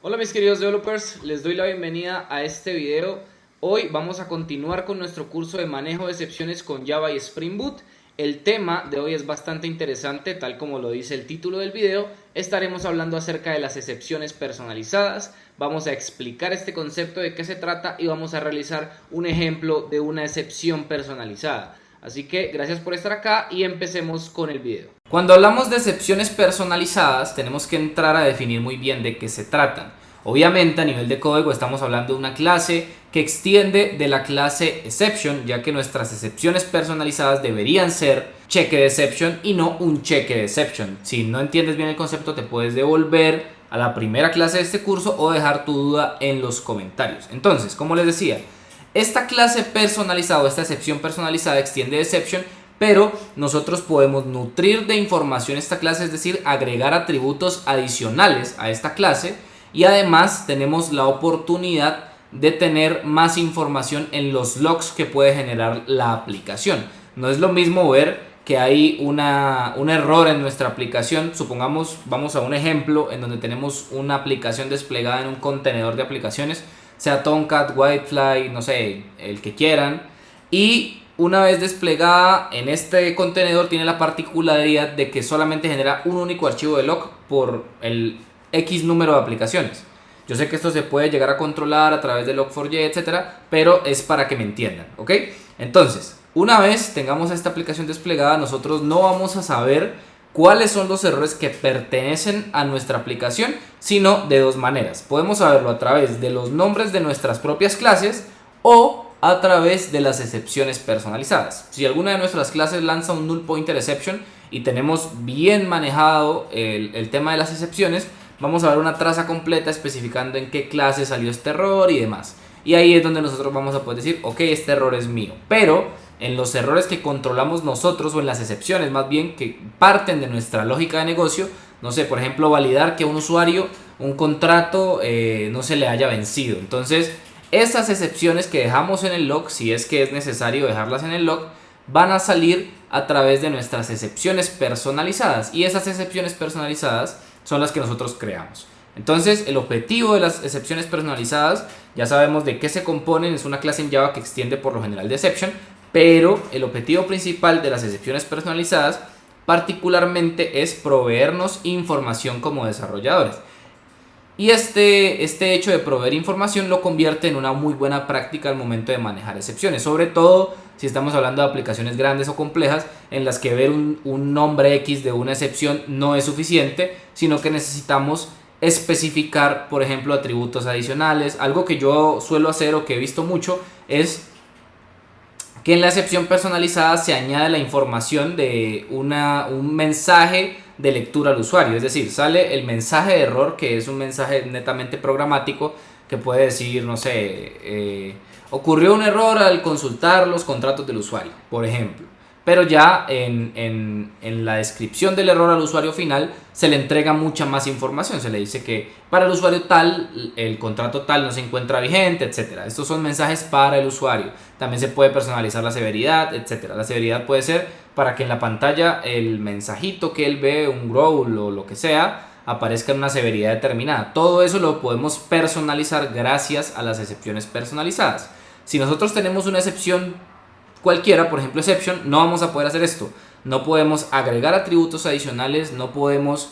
Hola mis queridos developers, les doy la bienvenida a este video. Hoy vamos a continuar con nuestro curso de manejo de excepciones con Java y Spring Boot. El tema de hoy es bastante interesante, tal como lo dice el título del video. Estaremos hablando acerca de las excepciones personalizadas. Vamos a explicar este concepto, de qué se trata, y vamos a realizar un ejemplo de una excepción personalizada. Así que gracias por estar acá y empecemos con el video. Cuando hablamos de excepciones personalizadas, tenemos que entrar a definir muy bien de qué se tratan. Obviamente a nivel de código estamos hablando de una clase que extiende de la clase exception, ya que nuestras excepciones personalizadas deberían ser cheque de exception y no un cheque de exception. Si no entiendes bien el concepto, te puedes devolver a la primera clase de este curso o dejar tu duda en los comentarios. Entonces, como les decía, esta clase personalizada o esta excepción personalizada extiende de exception, pero nosotros podemos nutrir de información esta clase, es decir, agregar atributos adicionales a esta clase, y además tenemos la oportunidad de tener más información en los logs que puede generar la aplicación. No es lo mismo ver que hay un error en nuestra aplicación. Supongamos, vamos a un ejemplo en donde tenemos una aplicación desplegada en un contenedor de aplicaciones, sea Tomcat, Whitefly, no sé, el que quieran, y una vez desplegada en este contenedor tiene la particularidad de que solamente genera un único archivo de log por el X número de aplicaciones. Yo sé que esto se puede llegar a controlar a través de Log4j, etcétera, pero es para que me entiendan, ¿ok? Entonces, una vez tengamos esta aplicación desplegada, nosotros no vamos a saber cuáles son los errores que pertenecen a nuestra aplicación, sino de dos maneras. Podemos saberlo a través de los nombres de nuestras propias clases o a través de las excepciones personalizadas. Si alguna de nuestras clases lanza un null pointer exception y tenemos bien manejado el tema de las excepciones, vamos a ver una traza completa especificando en qué clase salió este error y demás. Y ahí es donde nosotros vamos a poder decir, ok, este error es mío. Pero en los errores que controlamos nosotros, o en las excepciones más bien, que parten de nuestra lógica de negocio, no sé, por ejemplo, validar que a un usuario un contrato no se le haya vencido. Entonces, esas excepciones que dejamos en el log, si es que es necesario dejarlas en el log, van a salir a través de nuestras excepciones personalizadas. Y esas excepciones personalizadas son las que nosotros creamos. Entonces, el objetivo de las excepciones personalizadas, ya sabemos de qué se componen. Es una clase en Java que extiende por lo general de exception, pero el objetivo principal de las excepciones personalizadas particularmente es proveernos información como desarrolladores. Y este hecho de proveer información lo convierte en una muy buena práctica al momento de manejar excepciones, sobre todo si estamos hablando de aplicaciones grandes o complejas en las que ver un nombre X de una excepción no es suficiente, sino que necesitamos especificar, por ejemplo, atributos adicionales. Algo que yo suelo hacer o que he visto mucho es que en la excepción personalizada se añade la información de un mensaje de lectura al usuario, es decir, sale el mensaje de error, que es un mensaje netamente programático que puede decir, no sé, ocurrió un error al consultar los contratos del usuario, por ejemplo. Pero ya en la descripción del error al usuario final se le entrega mucha más información. Se le dice que para el usuario tal, el contrato tal no se encuentra vigente, etc. Estos son mensajes para el usuario. También se puede personalizar la severidad, etc. La severidad puede ser para que en la pantalla el mensajito que él ve, un growl o lo que sea, aparezca en una severidad determinada. Todo eso lo podemos personalizar gracias a las excepciones personalizadas. Si nosotros tenemos una excepción cualquiera, por ejemplo exception, no vamos a poder hacer esto. No podemos agregar atributos adicionales, no podemos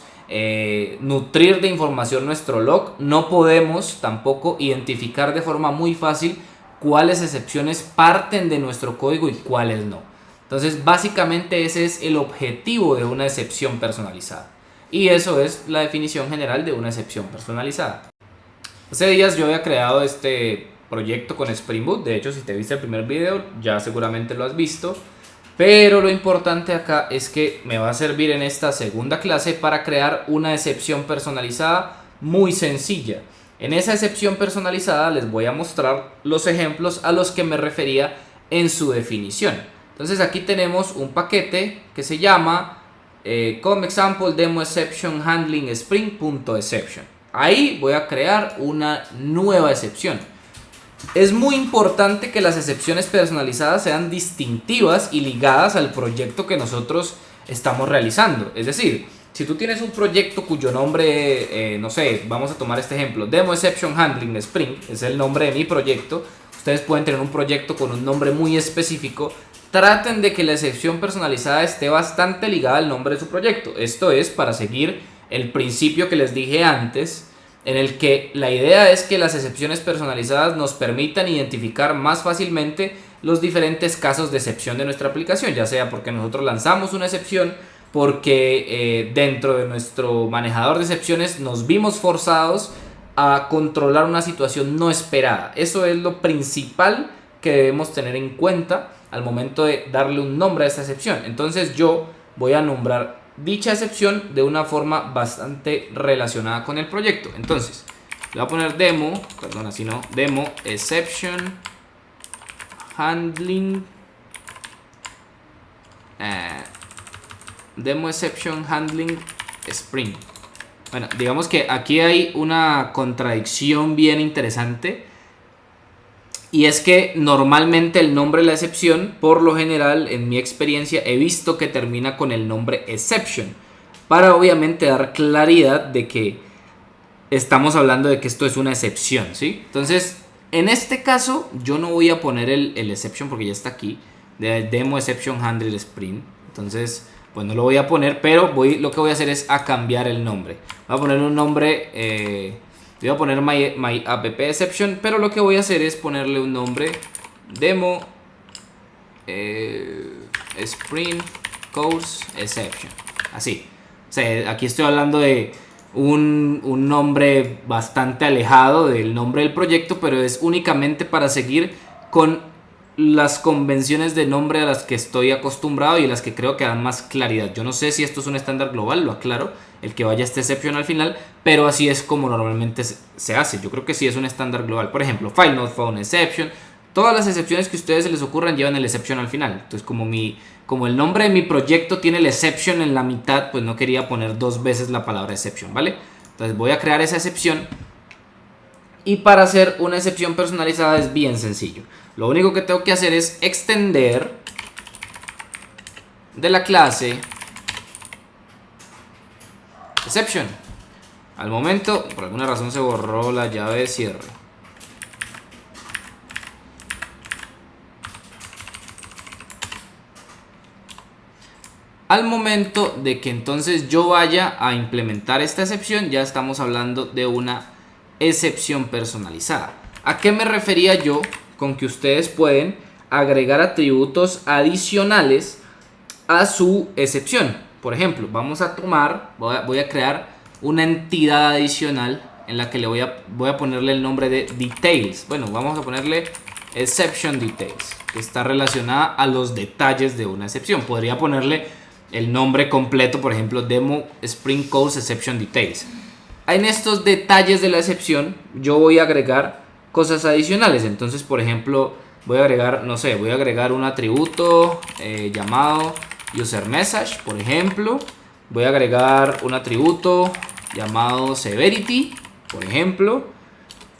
nutrir de información nuestro log, no podemos tampoco identificar de forma muy fácil cuáles excepciones parten de nuestro código y cuáles no. Entonces, básicamente ese es el objetivo de una excepción personalizada. Y eso es la definición general de una excepción personalizada. Hace días yo había creado este proyecto con Spring Boot. De hecho, si te viste el primer video, ya seguramente lo has visto. Pero lo importante acá es que me va a servir en esta segunda clase para crear una excepción personalizada muy sencilla. En esa excepción personalizada les voy a mostrar los ejemplos a los que me refería en su definición. Entonces aquí tenemos un paquete que se llama com example demo exception handling spring.exception. Ahí voy a crear una nueva excepción. Es muy importante que las excepciones personalizadas sean distintivas y ligadas al proyecto que nosotros estamos realizando. Es decir, si tú tienes un proyecto cuyo nombre, no sé, vamos a tomar este ejemplo, Demo Exception Handling Spring, es el nombre de mi proyecto. Ustedes pueden tener un proyecto con un nombre muy específico. Traten de que la excepción personalizada esté bastante ligada al nombre de su proyecto. Esto es para seguir el principio que les dije antes, en el que la idea es que las excepciones personalizadas nos permitan identificar más fácilmente los diferentes casos de excepción de nuestra aplicación, ya sea porque nosotros lanzamos una excepción, porque dentro de nuestro manejador de excepciones nos vimos forzados a controlar una situación no esperada. Eso es lo principal que debemos tener en cuenta al momento de darle un nombre a esta excepción. Entonces yo voy a nombrar dicha excepción de una forma bastante relacionada con el proyecto. Entonces le voy a poner demo exception handling demo exception handling Spring. Bueno, digamos que aquí hay una contradicción bien interesante, y es que normalmente el nombre de la excepción, por lo general, en mi experiencia, he visto que termina con el nombre exception, para obviamente dar claridad de que estamos hablando de que esto es una excepción, ¿sí? Entonces, en este caso, yo no voy a poner el exception porque ya está aquí, de demo exception handle Spring. Entonces, pues no lo voy a poner, pero lo que voy a hacer es a cambiar el nombre. Voy a poner un nombre, voy a poner my app exception, pero lo que voy a hacer es ponerle un nombre demo Spring Course Exception. Así. O sea, aquí estoy hablando de un nombre bastante alejado del nombre del proyecto, pero es únicamente para seguir con las convenciones de nombre a las que estoy acostumbrado y las que creo que dan más claridad. Yo no sé si esto es un estándar global, lo aclaro, el que vaya este exception al final, pero así es como normalmente se hace. Yo creo que sí es un estándar global. Por ejemplo, file not found exception. Todas las excepciones que a ustedes se les ocurran llevan el exception al final. Entonces, como el nombre de mi proyecto tiene el exception en la mitad, pues no quería poner dos veces la palabra exception, ¿vale? Entonces voy a crear esa excepción. Y para hacer una excepción personalizada es bien sencillo. Lo único que tengo que hacer es extender de la clase exception. Al momento, por alguna razón se borró la llave de cierre. Al momento de que entonces yo vaya a implementar esta excepción, ya estamos hablando de una excepción personalizada. ¿A qué me refería yo con que ustedes pueden agregar atributos adicionales a su excepción? Por ejemplo, voy a crear una entidad adicional en la que voy a ponerle el nombre de details. Bueno, vamos a ponerle exception details, que está relacionada a los detalles de una excepción. Podría ponerle el nombre completo, por ejemplo, demo Spring Course exception details. En estos detalles de la excepción yo voy a agregar cosas adicionales. Entonces, por ejemplo, voy a agregar un atributo llamado user message, por ejemplo. Voy a agregar un atributo llamado severity, por ejemplo.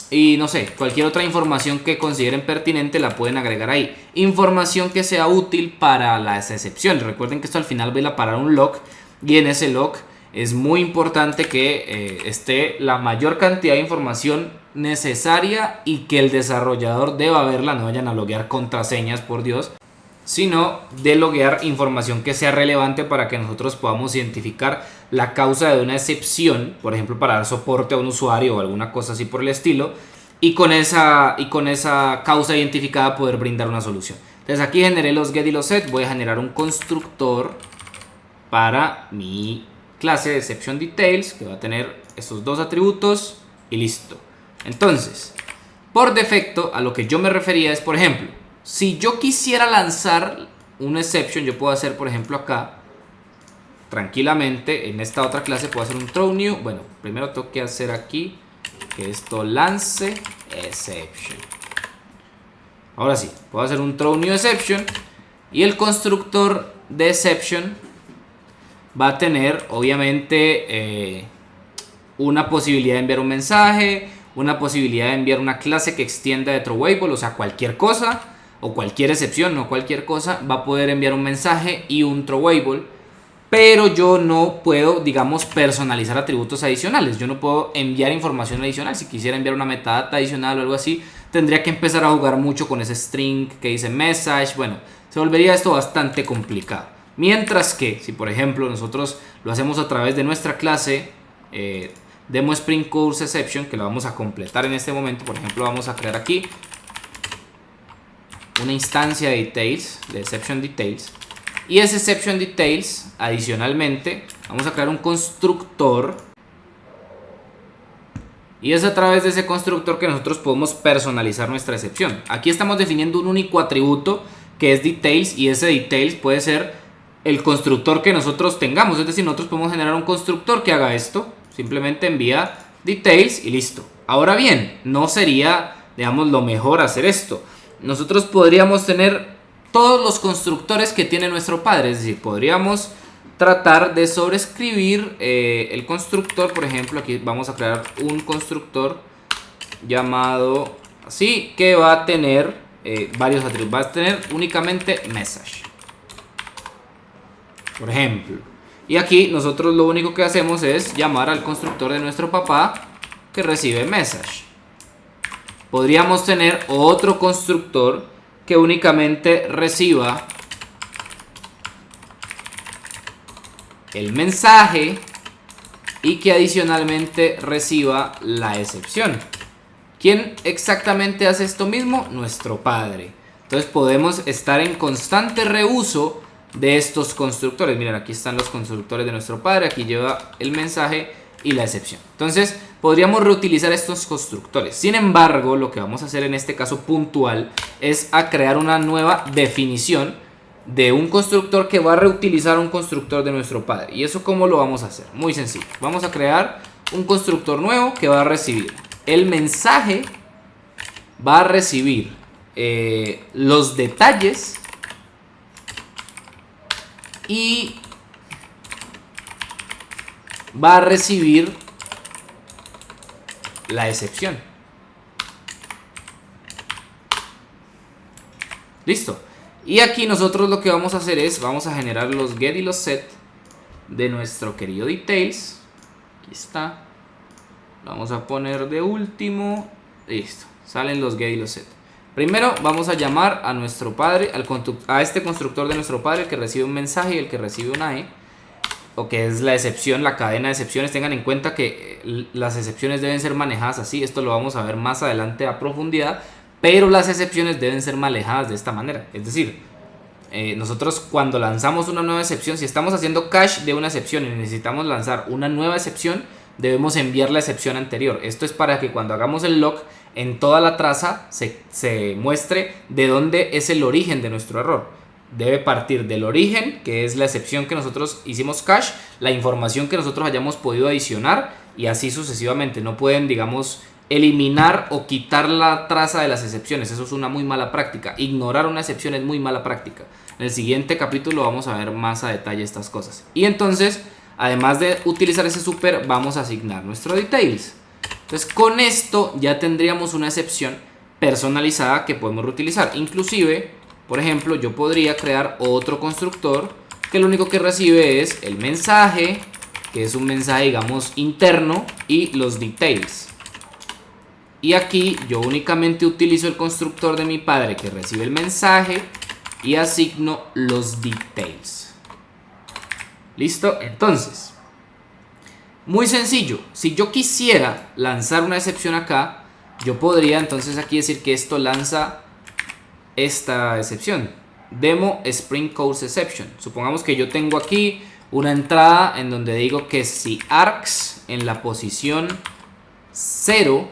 Y no sé, cualquier otra información que consideren pertinente la pueden agregar ahí. Información que sea útil para las excepciones. Recuerden que esto al final va a parar un log, y en ese log es muy importante que esté la mayor cantidad de información necesaria y que el desarrollador deba verla. No vayan a loguear contraseñas, por Dios, sino de loguear información que sea relevante para que nosotros podamos identificar la causa de una excepción, por ejemplo, para dar soporte a un usuario o alguna cosa así por el estilo, y con esa causa identificada poder brindar una solución. Entonces aquí generé los get y los set. Voy a generar un constructor para mi clase de exception details, que va a tener estos dos atributos y listo. Entonces, por defecto, a lo que yo me refería es, por ejemplo, si yo quisiera lanzar un exception, yo puedo hacer, por ejemplo, acá, tranquilamente, en esta otra clase puedo hacer un throw new. Bueno, primero tengo que hacer aquí que esto lance exception. Ahora sí, puedo hacer un throw new exception, y el constructor de exception va a tener, obviamente, una posibilidad de enviar un mensaje, una posibilidad de enviar una clase que extienda de throwable, o sea, cualquier cosa, o cualquier excepción, no cualquier cosa, va a poder enviar un mensaje y un throwable. pero yo no puedo, digamos, personalizar atributos adicionales. Yo no puedo enviar información adicional. Si quisiera enviar una metadata adicional o algo así, tendría que empezar a jugar mucho con ese string que dice message. Bueno, se volvería esto bastante complicado. Mientras que, si por ejemplo nosotros lo hacemos a través de nuestra clase Demo Spring Course Exception, que lo vamos a completar en este momento. Por ejemplo, vamos a crear aquí una instancia de details, de exception details, y ese exception details, adicionalmente, vamos a crear un constructor, y es a través de ese constructor que nosotros podemos personalizar nuestra excepción. Aquí estamos definiendo un único atributo que es details, y ese details puede ser el constructor que nosotros tengamos. Es decir, nosotros podemos generar un constructor que haga esto, simplemente envía details y listo. Ahora bien, no sería, digamos, lo mejor hacer esto. Nosotros podríamos tener todos los constructores que tiene nuestro padre, es decir, podríamos tratar de sobreescribir el constructor. Por ejemplo, aquí vamos a crear un constructor llamado así, que va a tener varios atributos, va a tener únicamente message, por ejemplo. Y aquí nosotros lo único que hacemos es llamar al constructor de nuestro papá que recibe message. Podríamos tener otro constructor que únicamente reciba el mensaje y que adicionalmente reciba la excepción. ¿Quién exactamente hace esto mismo? Nuestro padre. Entonces podemos estar en constante reuso de estos constructores. Miren, aquí están los constructores de nuestro padre, aquí lleva el mensaje y la excepción. Entonces podríamos reutilizar estos constructores. Sin embargo, lo que vamos a hacer en este caso puntual es a crear una nueva definición de un constructor que va a reutilizar un constructor de nuestro padre. ¿Y eso cómo lo vamos a hacer? Muy sencillo. Vamos a crear un constructor nuevo que va a recibir el mensaje, va a recibir los detalles y va a recibir la excepción. Listo. Y aquí nosotros lo que vamos a hacer es, vamos a generar los get y los set de nuestro querido details. Aquí está. Lo vamos a poner de último. Listo. Salen los get y los set. Primero vamos a llamar a nuestro padre, a este constructor de nuestro padre, el que recibe un mensaje y el que recibe una E, o que es la excepción, la cadena de excepciones. Tengan en cuenta que las excepciones deben ser manejadas así. Esto lo vamos a ver más adelante a profundidad, pero las excepciones deben ser manejadas de esta manera. Es decir, nosotros cuando lanzamos una nueva excepción, si estamos haciendo cache de una excepción y necesitamos lanzar una nueva excepción, debemos enviar la excepción anterior. Esto es para que cuando hagamos el log, en toda la traza se muestre de dónde es el origen de nuestro error. Debe partir del origen, que es la excepción que nosotros hicimos cache, la información que nosotros hayamos podido adicionar, y así sucesivamente. No pueden, digamos, eliminar o quitar la traza de las excepciones. Eso es una muy mala práctica. Ignorar una excepción es muy mala práctica. En el siguiente capítulo vamos a ver más a detalle estas cosas. Y entonces, además de utilizar ese super, vamos a asignar nuestro details. Entonces con esto ya tendríamos una excepción personalizada que podemos reutilizar. Inclusive, por ejemplo, yo podría crear otro constructor que lo único que recibe es el mensaje, que es un mensaje, digamos, interno, y los details. Y aquí yo únicamente utilizo el constructor de mi padre que recibe el mensaje y asigno los details. ¿Listo? Entonces, muy sencillo. Si yo quisiera lanzar una excepción acá, yo podría entonces aquí decir que esto lanza esta excepción. Demo Spring Course Exception. Supongamos que yo tengo aquí una entrada en donde digo que si args en la posición 0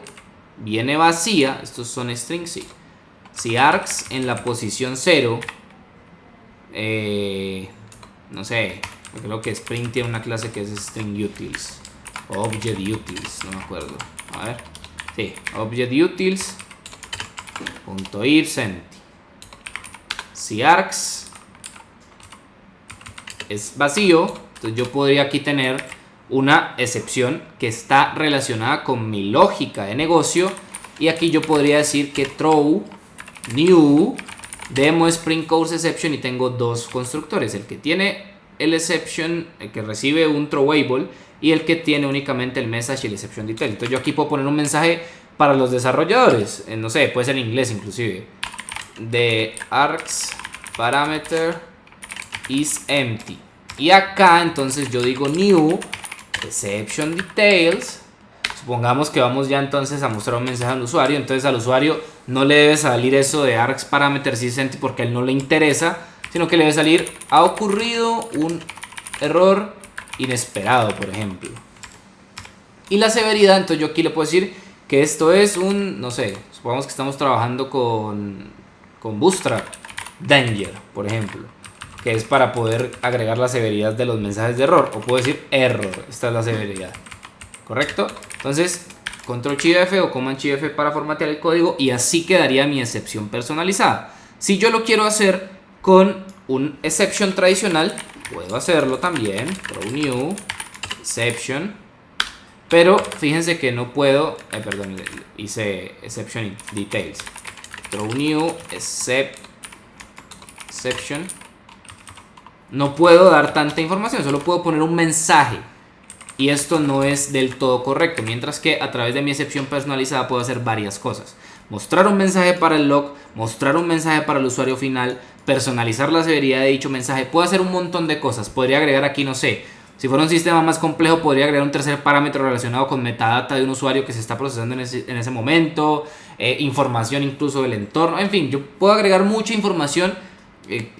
viene vacía, estos son strings, sí. Si args en la posición 0, no sé, creo que Spring tiene una clase que es string utils o object utils, no me acuerdo. A ver, sí, object utils .ir si args es vacío, entonces yo podría aquí tener una excepción que está relacionada con mi lógica de negocio, y aquí yo podría decir que throw new demo spring course exception, y tengo dos constructores, el que tiene el exception, el que recibe un throwable, y el que tiene únicamente el message y el exception detail. Entonces yo aquí puedo poner un mensaje para los desarrolladores, no sé, puede ser en inglés inclusive. The args parameter is empty. Y acá entonces yo digo new exception details. Supongamos que vamos ya entonces a mostrar un mensaje al usuario. Entonces al usuario no le debe salir eso de args parameter is empty porque a él no le interesa, sino que le debe salir ha ocurrido un error inesperado, por ejemplo. Y la severidad, entonces yo aquí le puedo decir que esto es un, no sé, supongamos que estamos trabajando con Bootstrap Danger, por ejemplo, que es para poder agregar la severidad de los mensajes de error, o puedo decir error, esta es la severidad, ¿correcto? Entonces, Control-Shift-F o Command-Shift-F para formatear el código, y así quedaría mi excepción personalizada. Si yo lo quiero hacer con un exception tradicional, puedo hacerlo también, throw new exception, pero fíjense que no puedo, perdón, hice exception details, throw new exception, no puedo dar tanta información, solo puedo poner un mensaje, y esto no es del todo correcto, mientras que a través de mi excepción personalizada puedo hacer varias cosas: mostrar un mensaje para el log, mostrar un mensaje para el usuario final, personalizar la severidad de dicho mensaje. Puedo hacer un montón de cosas. Podría agregar aquí, no sé, si fuera un sistema más complejo, podría agregar un tercer parámetro relacionado con metadata de un usuario que se está procesando en ese momento, información incluso del entorno, en fin, yo puedo agregar mucha información.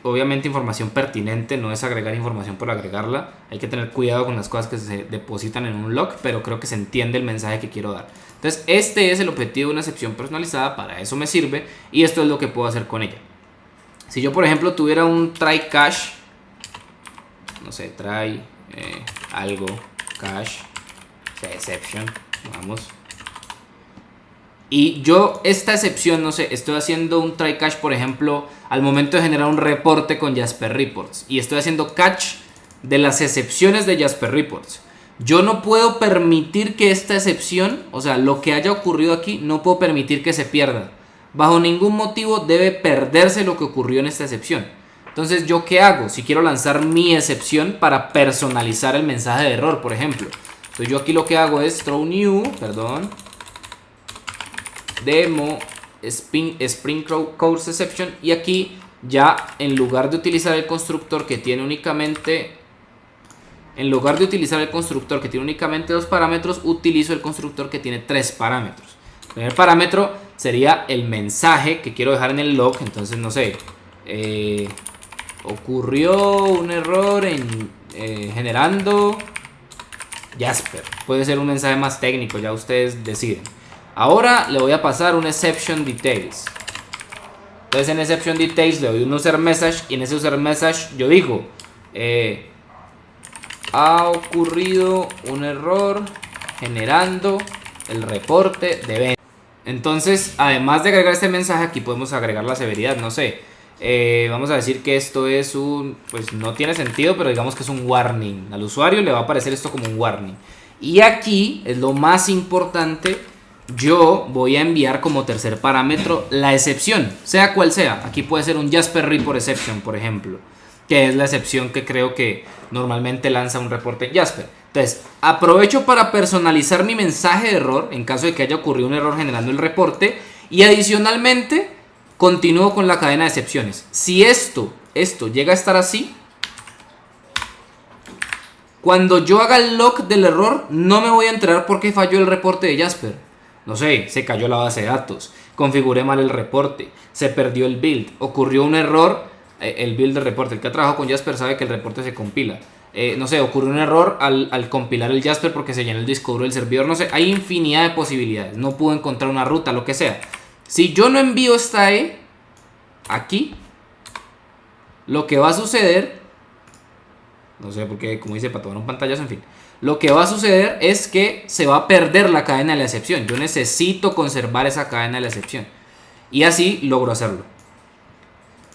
Obviamente información pertinente, no es agregar información por agregarla. Hay que tener cuidado con las cosas que se depositan en un log, pero creo que se entiende el mensaje que quiero dar. Entonces este es el objetivo de una excepción personalizada, para eso me sirve, y esto es lo que puedo hacer con ella. Si yo por ejemplo tuviera un try cache, no sé, try algo cache, o sea, exception, vamos, y yo esta excepción, no sé, estoy haciendo un try catch, por ejemplo, al momento de generar un reporte con Jasper Reports, y estoy haciendo catch de las excepciones de Jasper Reports. Yo no puedo permitir que esta excepción, o sea, lo que haya ocurrido aquí, no puedo permitir que se pierda. Bajo ningún motivo debe perderse lo que ocurrió en esta excepción. Entonces, ¿yo qué hago? Si quiero lanzar mi excepción para personalizar el mensaje de error, por ejemplo. Entonces, yo aquí lo que hago es throw new, demo Spring Course Exception, y aquí ya en lugar de utilizar el constructor que tiene únicamente dos parámetros, utilizo el constructor que tiene tres parámetros. El primer parámetro sería el mensaje que quiero dejar en el log. Entonces, no sé, ocurrió un error en generando Jasper. Puede ser un mensaje más técnico, ya ustedes deciden. Ahora le voy a pasar un exception details. Entonces en exception details le doy un user message, y en ese user message yo digo ha ocurrido un error generando el reporte de venta. Entonces, además de agregar este mensaje, aquí podemos agregar la severidad. No sé, vamos a decir que esto es un, pues no tiene sentido, pero digamos que es un warning. Al usuario le va a aparecer esto como un warning. Y aquí es lo más importante: yo voy a enviar como tercer parámetro la excepción, sea cual sea. Aquí puede ser un Jasper Report Exception, por ejemplo, que es la excepción que creo que normalmente lanza un reporte en Jasper. Entonces, aprovecho para personalizar mi mensaje de error en caso de que haya ocurrido un error generando el reporte, y adicionalmente continúo con la cadena de excepciones. Si esto llega a estar así, cuando yo haga el log del error, no me voy a enterar por qué falló el reporte de Jasper. No sé, se cayó la base de datos, configuré mal el reporte, se perdió el build, ocurrió un error, el build del reporte. El que ha trabajado con Jasper sabe que el reporte se compila. No sé, ocurrió un error al compilar el Jasper porque se llenó el disco duro del servidor. No sé, hay infinidad de posibilidades. No puedo encontrar una ruta, lo que sea. Si yo no envío esta E aquí, lo que va a suceder, no sé por qué, como dice, para tomar un pantallazo, en fin, lo que va a suceder es que se va a perder la cadena de la excepción. Yo necesito conservar esa cadena de la excepción, y así logro hacerlo.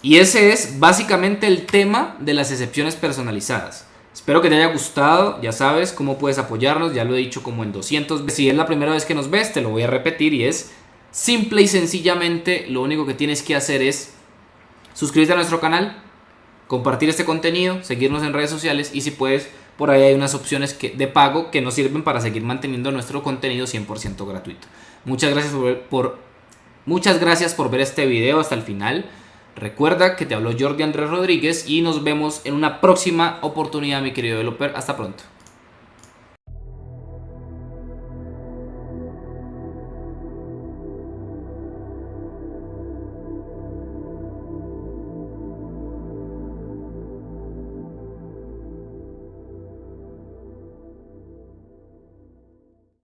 Y ese es básicamente el tema de las excepciones personalizadas. Espero que te haya gustado. Ya sabes cómo puedes apoyarnos, ya lo he dicho como en 200 veces. Si es la primera vez que nos ves, te lo voy a repetir, y es simple y sencillamente lo único que tienes que hacer es suscribirte a nuestro canal, compartir este contenido, seguirnos en redes sociales y si puedes, por ahí hay unas opciones de pago que nos sirven para seguir manteniendo nuestro contenido 100% gratuito. Muchas gracias por ver este video hasta el final. Recuerda que te habló Jordi Andrés Rodríguez y nos vemos en una próxima oportunidad, mi querido developer. Hasta pronto.